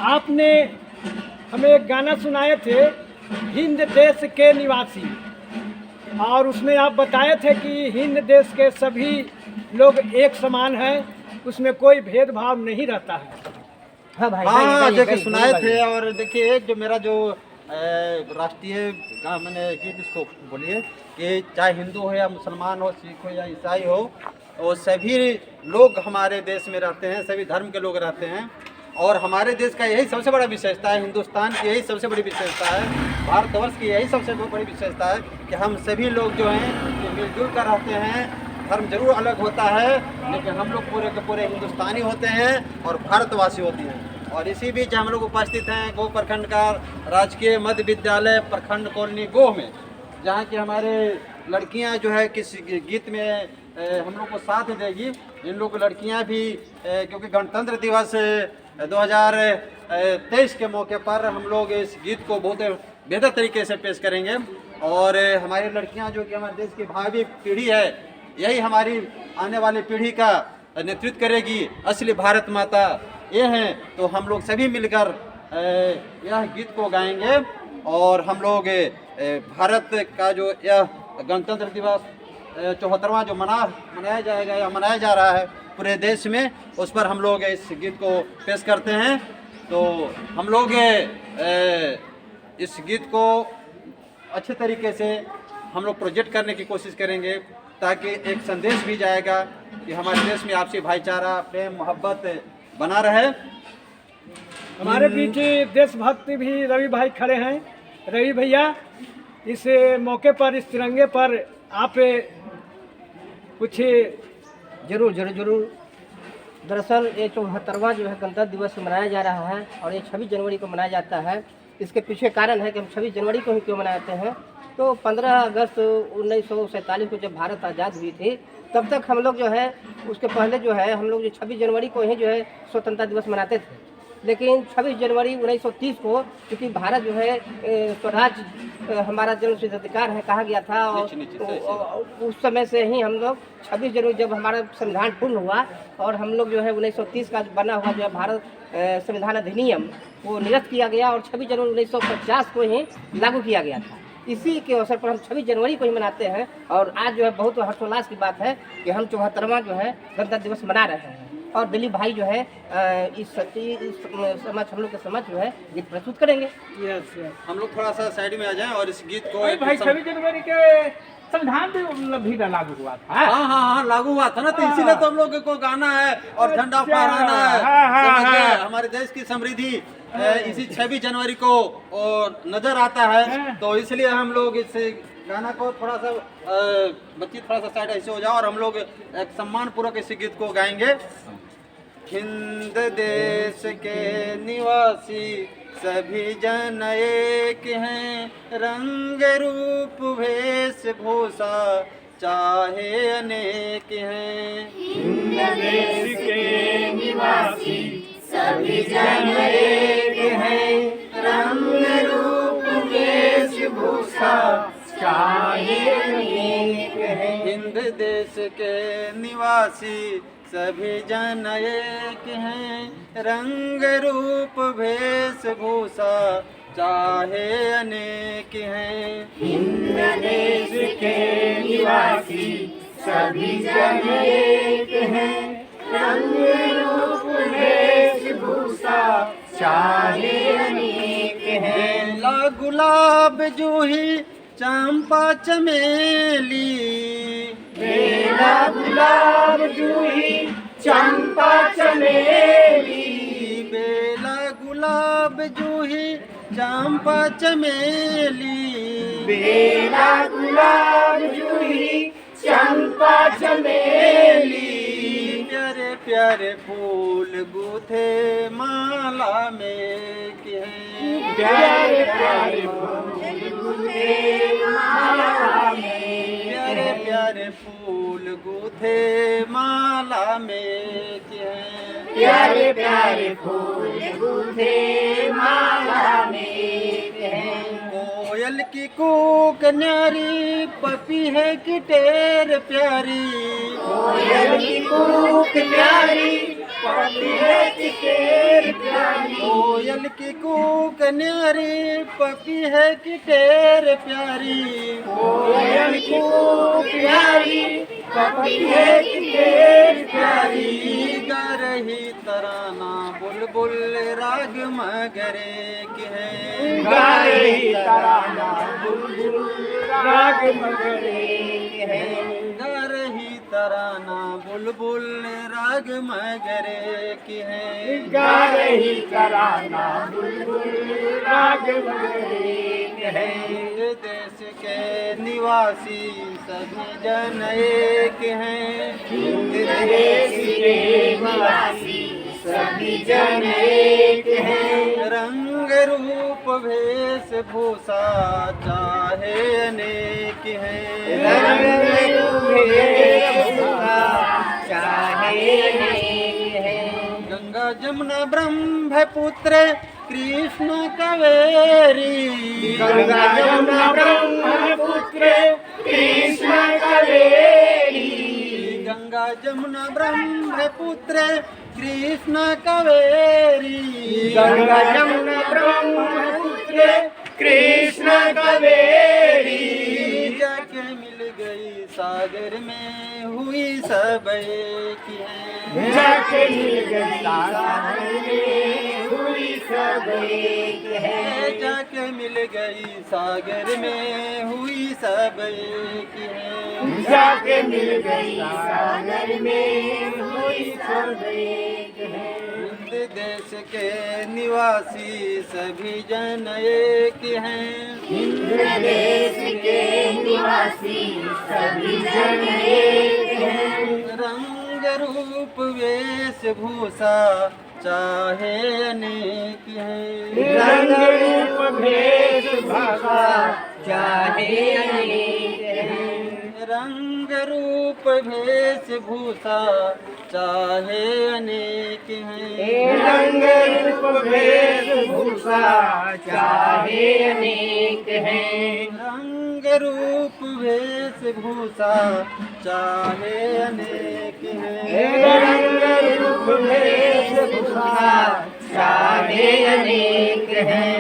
आपने हमें एक गाना सुनाए थे, हिंद देश के निवासी, और उसमें आप बताए थे कि हिंद देश के सभी लोग एक समान हैं, उसमें कोई भेदभाव नहीं रहता है। हाँ भाई, हाँ, जो कि गाइए, सुनाए गाइए। थे। और देखिए, जो मेरा जो राष्ट्रीय मैंने गीत इसको बोलिए कि चाहे हिंदू हो या मुसलमान हो, सिख हो या ईसाई हो, वो सभी लोग हमारे देश में रहते हैं, सभी धर्म के लोग रहते हैं। और हमारे देश का यही सबसे बड़ा विशेषता है, हिंदुस्तान की यही सबसे बड़ी विशेषता है, भारतवर्ष की यही सबसे बड़ी विशेषता है कि हम सभी लोग जो हैं ये मिलजुल कर रहते हैं। धर्म जरूर अलग होता है, लेकिन हम लोग पूरे के पूरे हिंदुस्तानी होते हैं और भारतवासी होते हैं। और इसी बीच हम लोग उपस्थित हैं गोह प्रखंड का राजकीय मध्य विद्यालय प्रखंड कॉलोनी गोह में, जहाँ की हमारे लड़कियाँ जो है किस गीत में हम लोग को साथ देगी। इन लोग लड़कियाँ भी क्योंकि गणतंत्र दिवस 2023 के मौके पर हम लोग इस गीत को बहुत बेहतर तरीके से पेश करेंगे। और हमारी लड़कियाँ जो कि हमारे देश की भावी पीढ़ी है, यही हमारी आने वाली पीढ़ी का नेतृत्व करेगी। असली भारत माता ये हैं। तो हम लोग सभी मिलकर यह गीत को गाएंगे और हम लोग भारत का जो यह गणतंत्र दिवस 74वां जो मनाया जाएगा या मनाया जा रहा है पूरे देश में, उस पर हम लोग इस गीत को पेश करते हैं। तो हम लोग इस गीत को अच्छे तरीके से हम लोग प्रोजेक्ट करने की कोशिश करेंगे, ताकि एक संदेश भी जाएगा कि हमारे देश में आपसी भाईचारा, प्रेम, मोहब्बत बना रहे। हमारे बीच देशभक्ति भी रवि भाई खड़े हैं। रवि भैया, इस मौके पर, इस तिरंगे पर आप कुछ जरूर जरूर जरूर। दरअसल ये 74वां जो है गणतंत्र दिवस मनाया जा रहा है और ये 26 जनवरी को मनाया जाता है। इसके पीछे कारण है कि हम 26 जनवरी को ही क्यों मनाते हैं। तो 15 अगस्त 1947 को जब भारत आज़ाद हुई थी, तब तक हम लोग जो है उसके पहले जो है हम लोग जो 26 जनवरी को ही जो है स्वतंत्रता दिवस मनाते थे। लेकिन 26 जनवरी 1930 को क्योंकि भारत जो है स्वराज हमारा जन्मसिद्ध अधिकार है कहा गया था, और उस समय से ही हम लोग 26 जनवरी जब हमारा संविधान पूर्ण हुआ और हम लोग जो है 1930 का बना हुआ जो है भारत संविधान अधिनियम वो निरस्त किया गया और 26 जनवरी 1950 को ही लागू किया गया था। इसी के अवसर पर हम 26 जनवरी को ही मनाते हैं। और आज जो है बहुत हर्षोल्लास की बात है कि हम 74वां जो है गणतंत्र दिवस मना रहे हैं। और दिलीप भाई जो है इस समझ हम लोग के समझ जो है गीत प्रस्तुत करेंगे। यस, हम लोग थोड़ा सा साइड में आ जाएं और इस गीत को भाई 26 जनवरी के संविधान भी लागू हुआ था। हाँ, लागू हुआ था ना, तो इसीलिए तो हम लोग को गाना है और झंडा फहराना है। समझ गए? हमारे देश की समृद्धि इसी 26 जनवरी को नजर आता है। तो इसलिए हम लोग इस गाना को थोड़ा सा बच्ची थोड़ा सा साइड ऐसे हो जाओ और हम लोग एक सम्मान पूर्वक इस गीत को गाएंगे। हिंद देश के निवासी सभी जन एक हैं, रंग रूप वेशभूषा चाहे अनेक हैं। हिंद देश के निवासी सभी जन एक हैं, रंग रूप वेशभूषा चाहे अनेक हैं। हिंद देश के निवासी सभी जन एक हैं, रंग रूप वेशभूषा चाहे अनेक हैं। हिंद देश के निवासी सभी जन एक हैं, रंग रूप वेशभूषा चाहे अनेक हैं। बेला गुलाब जूही चंपा चमेली, बेला गुलाब जूही चंपा चमेली, बेला गुलाब जूही चंपा चमेली, बेला गुलाब जूही चंपा चमेली। प्यारे प्यारे फूल गूथे माला में के हैं, प्यारे प्यारे फूल गूथे माला में, प्यारे प्यारे फूल गूथे माला में के हैं, प्यारे प्यारे फूल गूथे माला में हैं। कोयल की कूक न्यारी पपीहे की टेर प्यारी, कोयल की कूक प्यारी पपीहे की टेर प्यारी, कोयल कोयल की कूक न्यारी, पपी है कि टेर प्यारी। कोयल कूक प्यारी, पपी है कि टेर प्यारी। गा रही तराना बुलबुल राग मगरे के है। गा रही तराना बुलबुल राग मगरे के है। गा रही तराना बुलबुल राग मगरे की है। गा रही तराना बुलबुल राग मगरे के है। देश के निवासी सभी जन एक हैं। देश के निवासी सभी जन एक हैं। रंग रूप वेश भूषा चाहे अनेक हैं। रंग रूप वेश भूषा चाहे अनेक हैं। गंगा जमुना ब्रह्मपुत्र कृष्ण कावेरी। गंगा जमुना ब्रह्मपुत्र कृष्ण कावेरी। गंगा जमुना ब्रह्मपुत्र कृष्ण कावेरी। गंगा जमुना ब्रह्मपुत्र कृष्ण कावेरी। जाके मिल गई सागर में हुई सब एक हैं। जाके मिल गई सागर में हुई सब एक है। जाके मिल गई सागर में हुई सब एक हैं। जाके मिल गई सागर में हुई सब एक है। हिंद देश के निवासी सभी जन एक हैं। हिंद देश के निवासी सभी जन एक हैं। रंग रूप वेशभूषा चाहे अनेक हैं। रंग रूप वेशभूषा चाहे अनेक हैं। रंग रूप वेशभूषा चाहे अनेक हैं। रंग रूप वेशभूषा चाहे अनेक हैं। रंग रूप वेशभूषा चाहे अनेक हैं। रंग रूप वेशभूषा चाहे अनेक हैं।